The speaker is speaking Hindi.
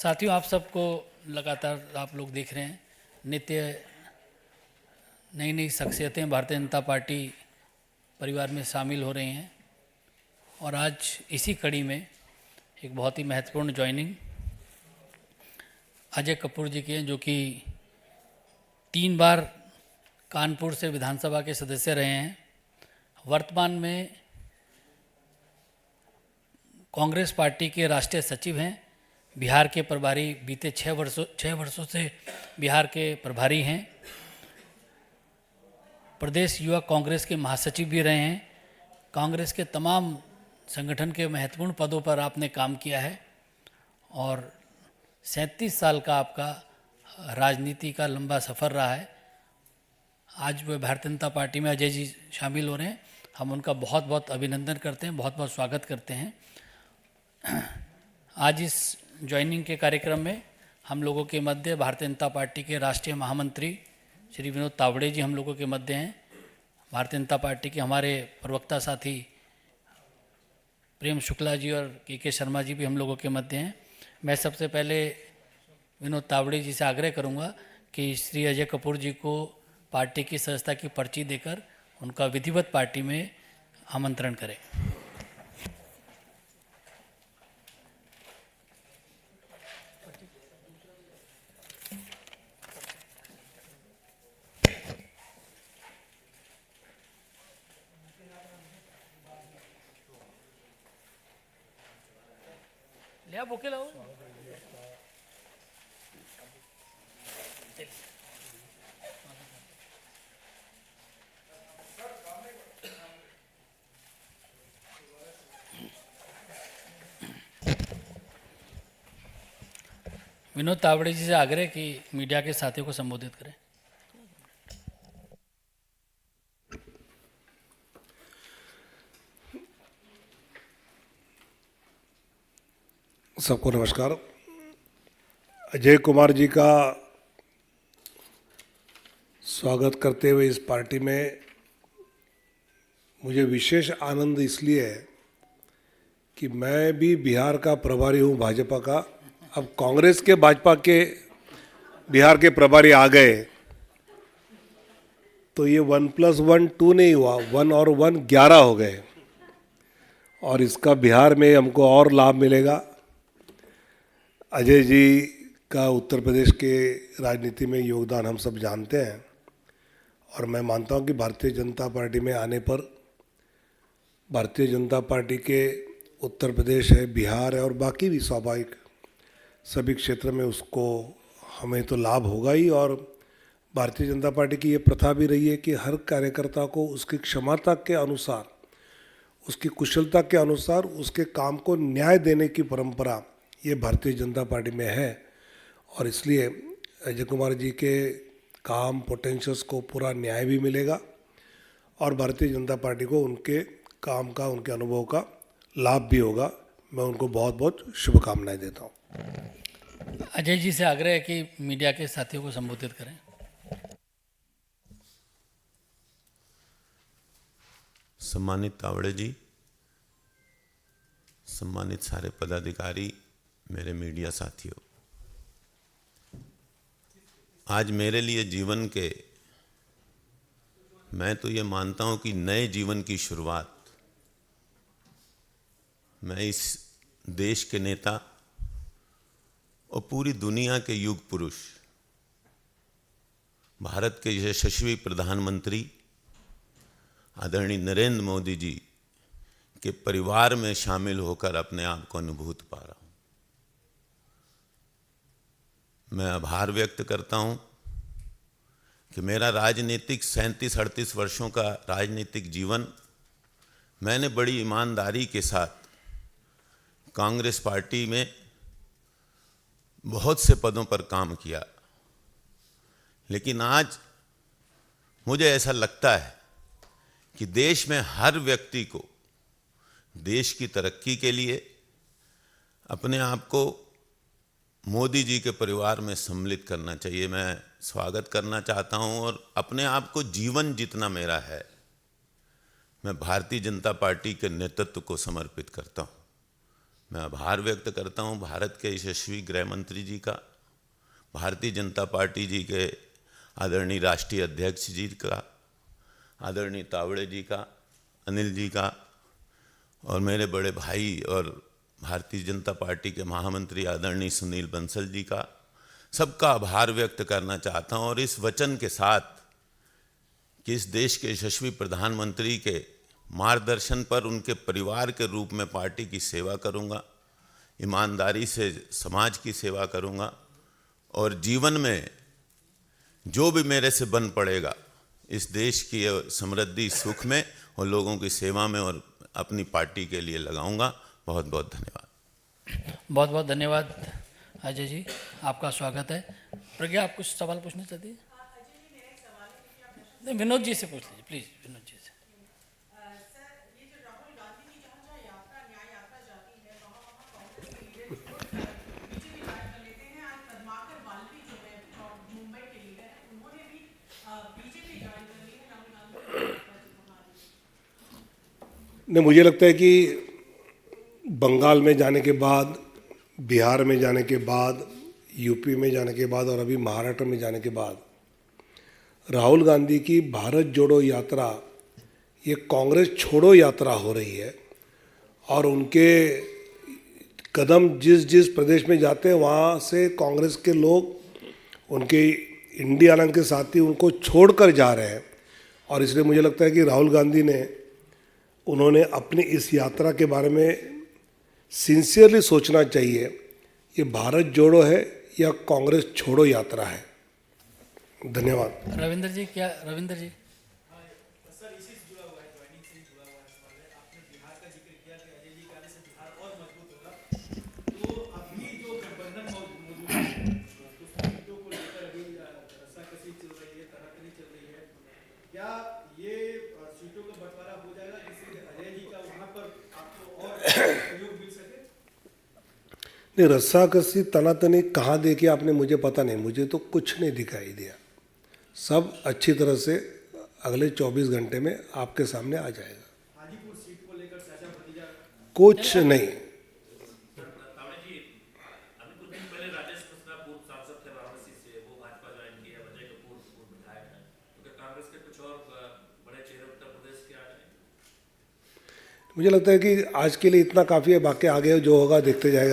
साथियों, आप सबको लगातार आप लोग देख रहे हैं, नित्य नई नई शख्सियतें भारतीय जनता पार्टी परिवार में शामिल हो रही हैं। और आज इसी कड़ी में एक बहुत ही महत्वपूर्ण ज्वाइनिंग अजय कपूर जी की है, जो कि 3 बार कानपुर से विधानसभा के सदस्य रहे हैं। वर्तमान में कांग्रेस पार्टी के राष्ट्रीय सचिव हैं। बिहार के प्रभारी, बीते 6 वर्षों से बिहार के प्रभारी हैं। प्रदेश युवा कांग्रेस के महासचिव भी रहे हैं। कांग्रेस के तमाम संगठन के महत्वपूर्ण पदों पर आपने काम किया है और 37 साल का आपका राजनीति का लंबा सफ़र रहा है। आज वह भारतीय जनता पार्टी में अजय जी शामिल हो रहे हैं। हम उनका बहुत बहुत अभिनंदन करते हैं, बहुत बहुत स्वागत करते हैं। आज इस ज्वाइनिंग के कार्यक्रम में हम लोगों के मध्य भारतीय जनता पार्टी के राष्ट्रीय महामंत्री श्री विनोद तावड़े जी हम लोगों के मध्य हैं। भारतीय जनता पार्टी के हमारे प्रवक्ता साथी प्रेम शुक्ला जी और के शर्मा जी भी हम लोगों के मध्य हैं। मैं सबसे पहले विनोद तावड़े जी से आग्रह करूंगा कि श्री अजय कपूर जी को पार्टी की सदस्यता की पर्ची देकर उनका विधिवत पार्टी में आमंत्रण करें। लिया बुके लाओ। विनोद तावड़े जी से आग्रह कि मीडिया के साथियों को संबोधित करें। सबको नमस्कार। अजय कुमार जी का स्वागत करते हुए इस पार्टी में मुझे विशेष आनंद इसलिए है कि मैं भी बिहार का प्रभारी हूँ भाजपा का। अब कांग्रेस के भाजपा के बिहार के प्रभारी आ गए तो ये 1+1 2 नहीं हुआ, 1 और 1 11 हो गए और इसका बिहार में हमको और लाभ मिलेगा। अजय जी का उत्तर प्रदेश के राजनीति में योगदान हम सब जानते हैं और मैं मानता हूं कि भारतीय जनता पार्टी में आने पर भारतीय जनता पार्टी के उत्तर प्रदेश है, बिहार है और बाकी भी स्वाभाविक सभी क्षेत्र में उसको हमें तो लाभ होगा ही। और भारतीय जनता पार्टी की ये प्रथा भी रही है कि हर कार्यकर्ता को उसकी क्षमता के अनुसार, उसकी कुशलता के अनुसार उसके काम को न्याय देने की परंपरा ये भारतीय जनता पार्टी में है और इसलिए अजय कुमार जी के काम पोटेंशियल्स को पूरा न्याय भी मिलेगा और भारतीय जनता पार्टी को उनके काम का, उनके अनुभव का लाभ भी होगा। मैं उनको बहुत बहुत शुभकामनाएं देता हूं। अजय जी से आग्रह है कि मीडिया के साथियों को संबोधित करें। सम्मानित तावड़े जी, सम्मानित सारे पदाधिकारी, मेरे मीडिया साथियों, आज मेरे लिए जीवन के, मैं तो ये मानता हूं कि नए जीवन की शुरुआत, मैं इस देश के नेता और पूरी दुनिया के युग पुरुष, भारत के यशस्वी प्रधानमंत्री आदरणीय नरेंद्र मोदी जी के परिवार में शामिल होकर अपने आप को अनुभूत पा रहा हूं। मैं आभार व्यक्त करता हूं कि मेरा राजनीतिक 37-38 वर्षों का राजनीतिक जीवन मैंने बड़ी ईमानदारी के साथ कांग्रेस पार्टी में बहुत से पदों पर काम किया, लेकिन आज मुझे ऐसा लगता है कि देश में हर व्यक्ति को देश की तरक्की के लिए अपने आप को मोदी जी के परिवार में सम्मिलित करना चाहिए। मैं स्वागत करना चाहता हूं और अपने आप को जीवन जितना मेरा है मैं भारतीय जनता पार्टी के नेतृत्व को समर्पित करता हूं। मैं आभार व्यक्त करता हूं भारत के यशस्वी गृह मंत्री जी का, भारतीय जनता पार्टी जी के आदरणीय राष्ट्रीय अध्यक्ष जी का, आदरणीय तावड़े जी का, अनिल जी का, और मेरे बड़े भाई और भारतीय जनता पार्टी के महामंत्री आदरणीय सुनील बंसल जी का, सबका आभार व्यक्त करना चाहता हूं। और इस वचन के साथ कि इस देश के यशस्वी प्रधानमंत्री के मार्गदर्शन पर उनके परिवार के रूप में पार्टी की सेवा करूंगा, ईमानदारी से समाज की सेवा करूंगा, और जीवन में जो भी मेरे से बन पड़ेगा इस देश की समृद्धि सुख में और लोगों की सेवा में और अपनी पार्टी के लिए लगाऊंगा। बहुत बहुत धन्यवाद। बहुत बहुत धन्यवाद अजय जी, आपका स्वागत है। प्रज्ञा, आप कुछ सवाल पूछना चाहती हैं? नहीं, विनोद जी से पूछ लीजिए प्लीज, विनोद जी से। नहीं, मुझे लगता है कि बंगाल में जाने के बाद, बिहार में जाने के बाद, यूपी में जाने के बाद और अभी महाराष्ट्र में जाने के बाद राहुल गांधी की भारत जोड़ो यात्रा ये कांग्रेस छोड़ो यात्रा हो रही है। और उनके कदम जिस जिस प्रदेश में जाते हैं वहाँ से कांग्रेस के लोग, उनके इंडिया आनंद के साथी उनको छोड़कर जा रहे हैं। और इसलिए मुझे लगता है कि राहुल गांधी उन्होंने अपनी इस यात्रा के बारे में सिंसियरली सोचना चाहिए, ये भारत जोड़ो है या कांग्रेस छोड़ो यात्रा है। धन्यवाद। रविंद्र जी, क्या रविंद्र जी? सर, इसी से जुड़ा हुआ है, ज्वाइनिंग से जुड़ा हुआ है सवाल है। आपने बिहार का जिक्र किया कि अजय जी के आने से बिहार और मजबूत होगा। तो अभी जो गठबंधन मौजूद है, उस सीटों को लेकर अभी रस्साकसी चल रही है, तनातनी चल रही है, क्या ये सीटों का बंटवारा हो जाएगा जिससे अजय जी का वहाँ पर आपको और सहयोग मिल सके? नहीं, रस्साकसी तनातनी कहाँ देखी आपने, मुझे पता नहीं, मुझे तो कुछ नहीं दिखाई दिया। सब अच्छी तरह से अगले 24 घंटे में आपके सामने आ जाएगा। हाजीपुर सीट को लेकर चाचा भतीजा कुछ नहीं। तावड़े जी, अभी कुछ दिन पहले राजेश कृष्णा पूर्व सांसद थे वाराणसी से, वो भाजपा ज्वाइन किए, अजय कपूर पूर्व विधायक हैं, क्योंकि कांग्रेस के कुछ और बड़े चेहरे उत्तर प्रदेश के आ गए। मुझे लगता है कि आज के लिए इतना काफ़ी है, बाकी आगे जो होगा देखते जाएगा।